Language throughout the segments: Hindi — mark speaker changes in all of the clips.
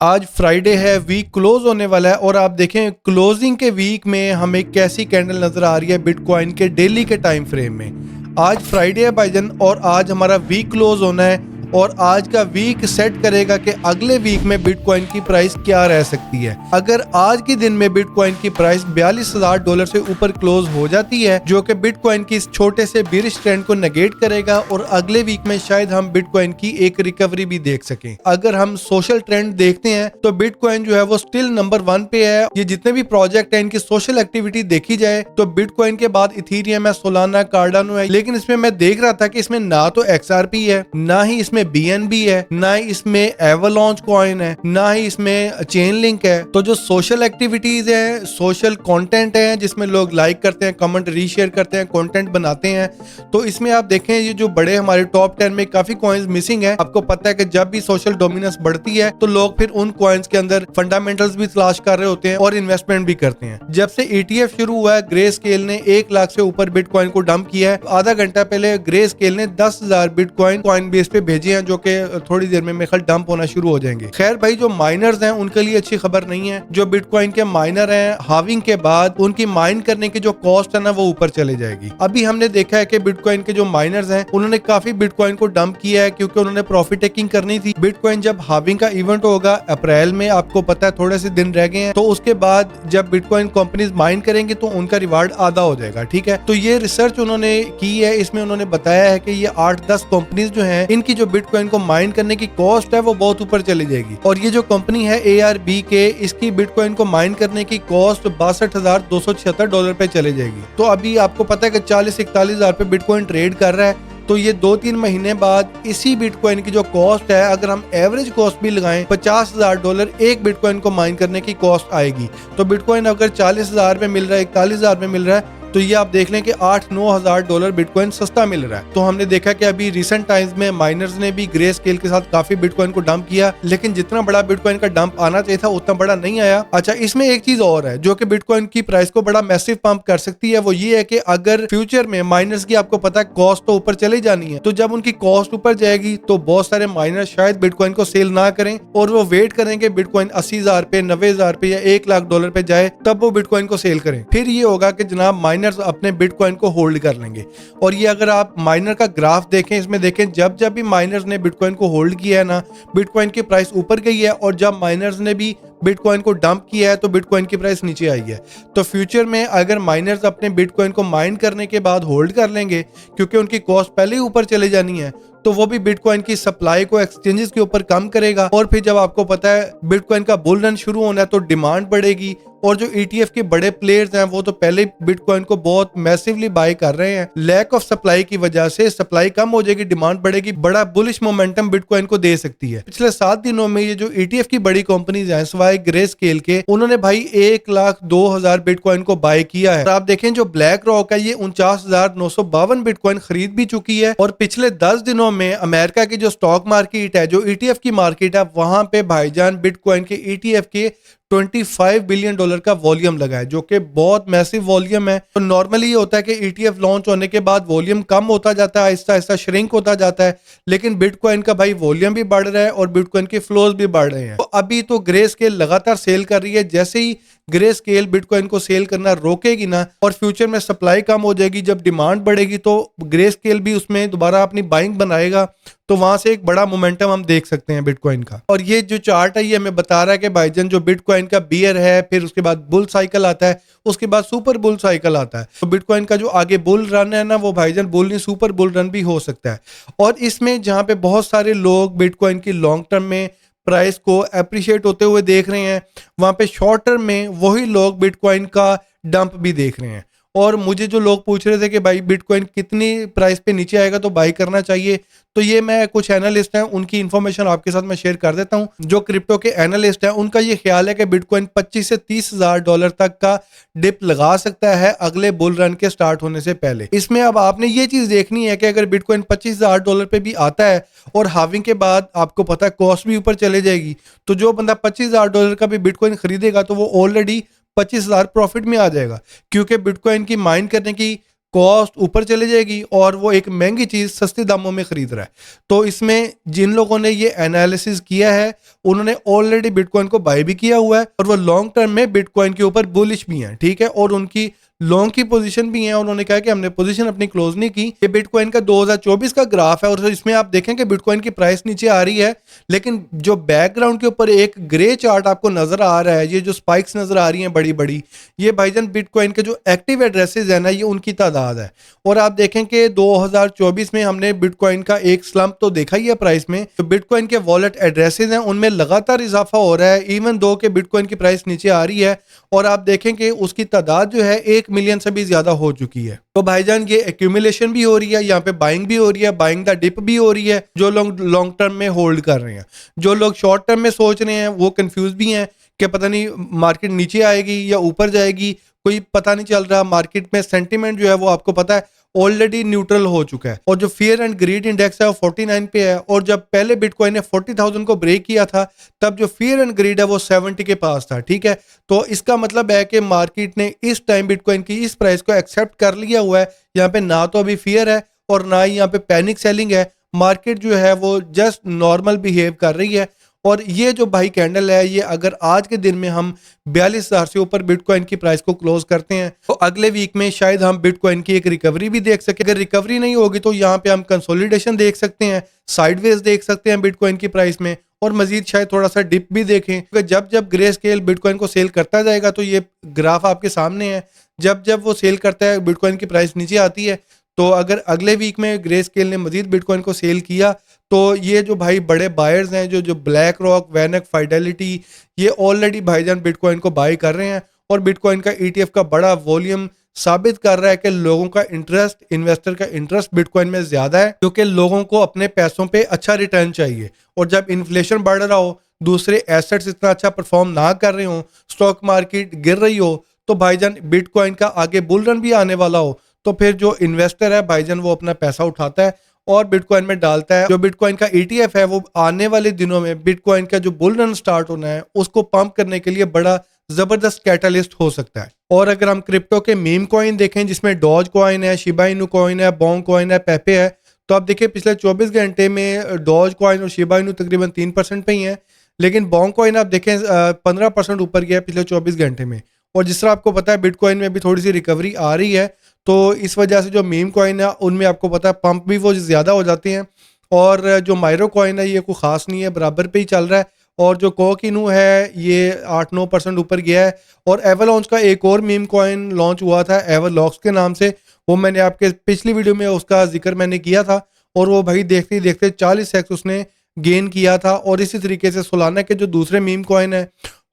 Speaker 1: आज फ्राइडे है, वीक क्लोज होने वाला है और आप देखें क्लोजिंग के वीक में हमें कैसी कैंडल नजर आ रही है बिटकॉइन के डेली के टाइम फ्रेम में। आज फ्राइडे है भाईजान और आज हमारा वीक क्लोज होना है और आज का वीक सेट करेगा कि अगले वीक में बिटकॉइन की प्राइस क्या रह सकती है। अगर आज के दिन में बिटकॉइन की प्राइस $42,000 से ऊपर क्लोज हो जाती है, जो कि बिटकॉइन की इस छोटे से बिरिश ट्रेंड को नेगेट करेगा और अगले वीक में शायद हम बिटकॉइन की एक रिकवरी भी देख सकें। अगर हम सोशल ट्रेंड देखते हैं तो बिटकॉइन जो है वो स्टिल नंबर 1 पे है। ये जितने भी प्रोजेक्ट है इनकी सोशल एक्टिविटी देखी जाए तो बिटकॉइन के बाद इथेरियम है, सोलाना, कार्डानो है, लेकिन इसमें मैं देख रहा था कि इसमें ना तो XRP है, ना ही इसमें BNB है, ना ही इसमें एवलॉन्च कॉइन है, ना ही इसमें चेन लिंक है। तो जो सोशल एक्टिविटीज है, सोशल कंटेंट है जिसमें लोग लाइक करते हैं, कमेंट रीशेयर करते हैं, कंटेंट बनाते हैं, तो इसमें आप देखें ये जो बड़े हमारे टॉप 10 में काफी कॉइन्स मिसिंग है। आपको पता है कि जब भी सोशल डोमिनेंस बढ़ती है तो लोग फिर उन कॉइन्स के अंदर फंडामेंटल्स भी तलाश कर रहे होते हैं और इन्वेस्टमेंट भी करते हैं। जब से ETF शुरू हुआ है, ग्रे स्केल ने 1 लाख से ऊपर बिटकॉइन को डंप किया है। आधा घंटा पहले ग्रे स्केल ने 10,000 बिटकॉइन कॉइन बेस पे भेजे हैं, जो कि थोड़ी देर में मेरे ख्याल डंप होना शुरू हो जाएंगे। खैर भाई, जो माइनर्स हैं उनके लिए अच्छी खबर नहीं है। जो बिटकॉइन के माइनर हैं, हाविंग के बाद उनकी माइन करने की जो कॉस्ट है ना वो ऊपर चले जाएगी। अभी हमने देखा है कि बिटकॉइन के जो माइनर्स हैं उन्होंने काफी बिटकॉइन को डंप किया है क्योंकि उन्होंने प्रॉफिट टेकिंग करनी थी। बिटकॉइन जब हाविंग का इवेंट होगा अप्रैल में, आपको पता है थोड़े से दिन रह गए हैं, तो उसके बाद जब बिटकॉइन कंपनीज माइन करेंगे तो उनका रिवार्ड आधा हो जाएगा। ठीक है, तो ये रिसर्च उन्होंने की है। इसमें उन्होंने बताया है कि ये 8-10 कंपनीज जो हैं इनकी जो बिटकॉइन को माइन करने की कॉस्ट है वो बहुत ऊपर चली जाएगी। और ये जो कंपनी है ARBK, इसकी बिटकॉइन को माइन करने की कॉस्ट $62,276 पे चले जाएगी। तो अभी आपको पता है कि 40-41 हजार पे बिटकॉइन ट्रेड कर रहा है। तो ये 2-3 महीने बाद इसी बिटकॉइन की जो कॉस्ट है, अगर हम एवरेज कॉस्ट भी लगाएं, $50,000 एक बिटकॉइन को माइन करने की कॉस्ट आएगी। तो बिटकॉइन अगर 40,000 में मिल रहा है, 41,000 में मिल रहा है, तो ये आप देख लें कि $8-9 हजार बिटकॉइन सस्ता मिल रहा है। तो हमने देखा कि अभी रिसेंट टाइम्स में माइनर्स ने भी ग्रे स्केल के साथ काफी बिटकॉइन को डंप किया, लेकिन जितना बड़ा बिटकॉइन का डंप आना चाहिए था उतना बड़ा नहीं आया। अच्छा, इसमें एक चीज और है जो कि बिटकॉइन की प्राइस को बड़ा मैसिव पंप कर सकती है, वो ये है कि अगर फ्यूचर में माइनर्स की, आपको पता है कॉस्ट तो ऊपर चली जानी है, तो जब उनकी कॉस्ट ऊपर जाएगी तो बहुत सारे माइनर्स शायद बिटकॉइन को सेल ना करें और वो वेट करेंगे बिटकॉइन 80,000 पे, 90,000 पे या $1,00,000 पे जाए, तब वो बिटकॉइन को सेल करें। फिर ये होगा कि जनाब माइनर्स अपने बिटकॉइन को होल्ड कर लेंगे। और ये अगर आप माइनर का ग्राफ देखें, इसमें देखें जब जब भी माइनर्स ने बिटकॉइन को होल्ड किया है ना, बिटकॉइन की प्राइस ऊपर गई है, और जब माइनर्स ने भी बिटकॉइन को डंप किया है तो बिटकॉइन की प्राइस नीचे आई है। तो फ्यूचर में अगर माइनर्स अपने बिटकॉइन को माइन करने के बाद होल्ड कर लेंगे, क्योंकि उनकी कॉस्ट पहले ही ऊपर चले जानी है, तो वो भी बिटकॉइन की सप्लाई को एक्सचेंजेस के ऊपर कम करेगा। और फिर जब आपको पता है बिटकॉइन का बुल रन शुरू होना है तो डिमांड बढ़ेगी। और जो ETF के बड़े प्लेयर्स हैं वो तो पहले बिटकॉइन को बहुत मैसिवली बाय कर रहे हैं। लैक ऑफ सप्लाई की वजह से सप्लाई कम हो जाएगी, डिमांड बढ़ेगी, बड़ा बुलिश मोमेंटम बिटकॉइन को दे सकती है। पिछले 7 दिनों में ये जो ETF की बड़ी कंपनीज हैं सिवाय ग्रे स्केल के, उन्होंने भाई 1,02,000 बिटकॉइन को बाय किया है। और आप देखें जो ब्लैक रॉक है ये 49,952 बिटकॉइन खरीद भी चुकी है। और पिछले 10 दिनों में अमेरिका की जो स्टॉक मार्केट है, जो ETF की मार्केट है, वहां पे भाईजान बिटकॉइन के ETF के $25 बिलियन का वॉल्यूम लगा है, जो कि बहुत मैसिव वॉल्यूम है। तो नॉर्मली ये होता है कि ETF लॉन्च होने के बाद वॉल्यूम कम होता जाता है, आहिस्ता आहिस्ता श्रिंक होता जाता है, लेकिन बिटकॉइन का भाई वॉल्यूम भी बढ़ रहा है और बिटकॉइन के फ्लोज भी बढ़ रहे हैं। तो अभी तो ग्रे स्केल लगातार सेल कर रही है। जैसे ही ग्रे स्केल बिटकॉइन को सेल करना रोकेगी ना और फ्यूचर में सप्लाई कम हो जाएगी, जब डिमांड बढ़ेगी तो ग्रे स्केल भी उसमें दोबारा अपनी बाइंग बनाएगा, तो वहां से एक बड़ा मोमेंटम हम देख सकते हैं बिटकॉइन का। और ये जो चार्ट है ये हमें बता रहा है कि भाईजान जो बिटकॉइन का बियर है, फिर उसके बाद बुल साइकिल आता है, उसके बाद सुपर बुल साइकिल आता है। तो बिटकॉइन का जो आगे बुल रन है ना, वो भाईजान बुल नहीं सुपर बुल रन भी हो सकता है। और इसमें जहां पे बहुत सारे लोग बिटकॉइन की लॉन्ग टर्म में प्राइस को अप्रिशिएट होते हुए देख रहे हैं, वहां पे शॉर्ट टर्म में वही लोग बिटकॉइन का डंप भी देख रहे हैं। और मुझे जो लोग पूछ रहे थे कि भाई बिटकॉइन कितनी प्राइस पे नीचे आएगा तो बाई करना चाहिए, तो ये मैं कुछ एनालिस्ट हैं उनकी इन्फॉर्मेशन आपके साथ मैं शेयर कर देता हूं। जो क्रिप्टो के एनालिस्ट हैं उनका ये ख्याल है कि बिटकॉइन $25,000 से $30,000 तक का डिप लगा सकता है अगले बुल रन के स्टार्ट होने से पहले। इसमें अब आपने ये चीज देखनी है कि अगर बिटकॉइन $25,000 पे भी आता है और हाविंग के बाद आपको पता है कॉस्ट भी ऊपर चले जाएगी, तो जो बंदा $25,000 का भी बिटकॉइन खरीदेगा तो वो ऑलरेडी 25,000 प्रॉफिट में आ जाएगा, क्योंकि बिटकॉइन की माइन करने की कॉस्ट ऊपर चली जाएगी और वो एक महंगी चीज़ सस्ते दामों में खरीद रहा है। तो इसमें जिन लोगों ने ये एनालिसिस किया है उन्होंने ऑलरेडी बिटकॉइन को बाय भी किया हुआ है और वो लॉन्ग टर्म में बिटकॉइन के ऊपर बुलिश भी हैं, ठीक है, और उनकी लॉन्ग की पोजीशन भी है। उन्होंने कहा कि हमने पोजीशन अपनी क्लोज नहीं की। ये बिटकॉइन का 2024 का ग्राफ है और इसमें आप देखें कि बिटकॉइन की प्राइस नीचे आ रही है, लेकिन जो बैकग्राउंड के ऊपर एक ग्रे चार्ट आपको नजर आ रहा है, ये जो स्पाइक्स नजर आ रही हैं बड़ी बड़ी, ये भाईजान बिटकॉइन के जो एक्टिव एड्रेसेस है ना, ये उनकी तादाद है। और आप देखें कि 2024 में हमने बिटकॉइन का एक स्लम्प तो देखा ही है प्राइस में। तो बिटकॉइन के वॉलेट एड्रेसेस हैं उनमें लगातार इजाफा हो रहा है, इवन दो के बिटकॉइन की प्राइस नीचे आ रही है और आप देखें कि उसकी तादाद जो है 1 मिलियन से भी ज्यादा हो चुकी है। तो भाईजान ये एक्यूमुलेशन भी हो रही है, यहाँ पे बाइंग भी हो रही है, बाइंग द डिप भी हो रही है जो लोग लॉन्ग टर्म में होल्ड कर रहे हैं। जो लोग शॉर्ट टर्म में सोच रहे हैं वो कंफ्यूज भी हैं कि पता नहीं मार्केट नीचे आएगी या ऊपर जाएगी, कोई पता नहीं चल रहा। मार्केट में सेंटीमेंट जो है वो आपको पता है ऑलरेडी न्यूट्रल हो चुका है और जो फियर एंड ग्रीड इंडेक्स है वो 49 पे है और जब पहले बिटकॉइन ने 40,000 को ब्रेक किया था तब जो फियर एंड ग्रीड है वो 70 के पास था, ठीक है। तो इसका मतलब है कि मार्केट ने इस टाइम बिटकॉइन की इस प्राइस को एक्सेप्ट कर लिया हुआ है। यहाँ पे ना तो अभी फियर है और ना ही यहाँ पे पैनिक सेलिंग है। मार्केट जो है वो जस्ट नॉर्मल बिहेव कर रही है और ये जो भाई कैंडल है ये अगर आज के दिन में हम 42,000 से ऊपर बिटकॉइन की प्राइस को क्लोज करते हैं तो अगले वीक में शायद हम बिटकॉइन की एक रिकवरी भी देख सके। अगर रिकवरी नहीं होगी तो यहाँ पे हम कंसोलिडेशन देख सकते हैं, साइडवेज देख सकते हैं बिटकॉइन की प्राइस में और मजीद शायद थोड़ा सा डिप भी देखें, क्योंकि जब जब ग्रे स्केल बिटकॉइन को सेल करता जाएगा तो ये ग्राफ आपके सामने है, जब जब वो सेल करता है बिटकॉइन की प्राइस नीचे आती है। तो अगर अगले वीक में ग्रे स्केल ने मजीद बिटकॉइन को सेल किया तो ये जो भाई बड़े बायर्स हैं जो ब्लैक रॉक, वैनक, फाइडेलिटी, ये ऑलरेडी भाईजान बिटकॉइन को बाय कर रहे हैं और बिटकॉइन का ETF का बड़ा वॉल्यूम साबित कर रहा है कि लोगों का इंटरेस्ट, इन्वेस्टर का इंटरेस्ट बिटकॉइन में ज्यादा है क्योंकि लोगों को अपने पैसों पे अच्छा रिटर्न चाहिए। और जब इन्फ्लेशन बढ़ रहा हो, दूसरे एसेट्स इतना अच्छा परफॉर्म ना कर रहे हो, स्टॉक मार्केट गिर रही हो, तो भाईजान बिटकॉइन का आगे बुल रन भी आने वाला हो तो फिर जो इन्वेस्टर है भाईजान वो अपना पैसा उठाता है और बिटकॉइन में डालता है। जो बिटकॉइन का ETF है वो आने वाले दिनों में बिटकॉइन का जो बुल रन स्टार्ट होना है उसको पंप करने के लिए बड़ा जबरदस्त कैटलिस्ट हो सकता है। और अगर हम क्रिप्टो के मीम कॉइन देखें जिसमें डॉज कॉइन है, शिबा इनू कॉइन है, बोंग कॉइन है, पेपे है, तो आप देखिए पिछले 24 घंटे में डॉज कॉइन और शिबा इनू तकरीबन 3% पे ही है, लेकिन बोंग कॉइन आप देखें 15% ऊपर गया पिछले 24 घंटे में। और जिस तरह आपको पता है बिटकॉइन में भी थोड़ी सी रिकवरी आ रही है तो इस वजह से जो मीम कॉइन है उनमें आपको पता है पंप भी वो ज़्यादा हो जाते हैं और जो माइरो कॉइन है ये कोई ख़ास नहीं है, बराबर पे ही चल रहा है। और जो कोकिनू है ये 8-9% ऊपर गया है। और एवरलॉन्च का एक और मीम कॉइन लॉन्च हुआ था एवरलॉक्स के नाम से, वो मैंने आपके पिछली वीडियो में उसका जिक्र मैंने किया था और वो भाई देखते ही देखते 40x उसने गेन किया था। और इसी तरीके से सोलाना के जो दूसरे मीम कॉइन है,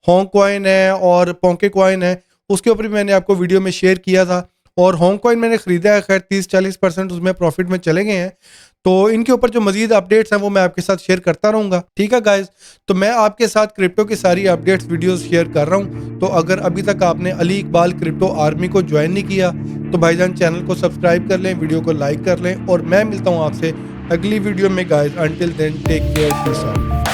Speaker 1: होंग कॉइन है और पोंके कॉइन है, उसके ऊपर भी मैंने आपको वीडियो में शेयर किया था और होंग कॉइन मैंने खरीदा है, खैर 30-40% उसमें प्रॉफिट में चले गए हैं। तो इनके ऊपर जो मजीद अपडेट्स हैं वो मैं आपके साथ शेयर करता रहूँगा, ठीक है गाइज। तो मैं आपके साथ क्रिप्टो की सारी अपडेट्स वीडियोस शेयर कर रहा हूँ। तो अगर अभी तक आपने अली इकबाल क्रिप्टो आर्मी को ज्वाइन नहीं किया तो भाईजान चैनल को सब्सक्राइब कर लें, वीडियो को लाइक कर लें और मैं मिलता हूँ आपसे अगली वीडियो में guys. Until then take care, peace out.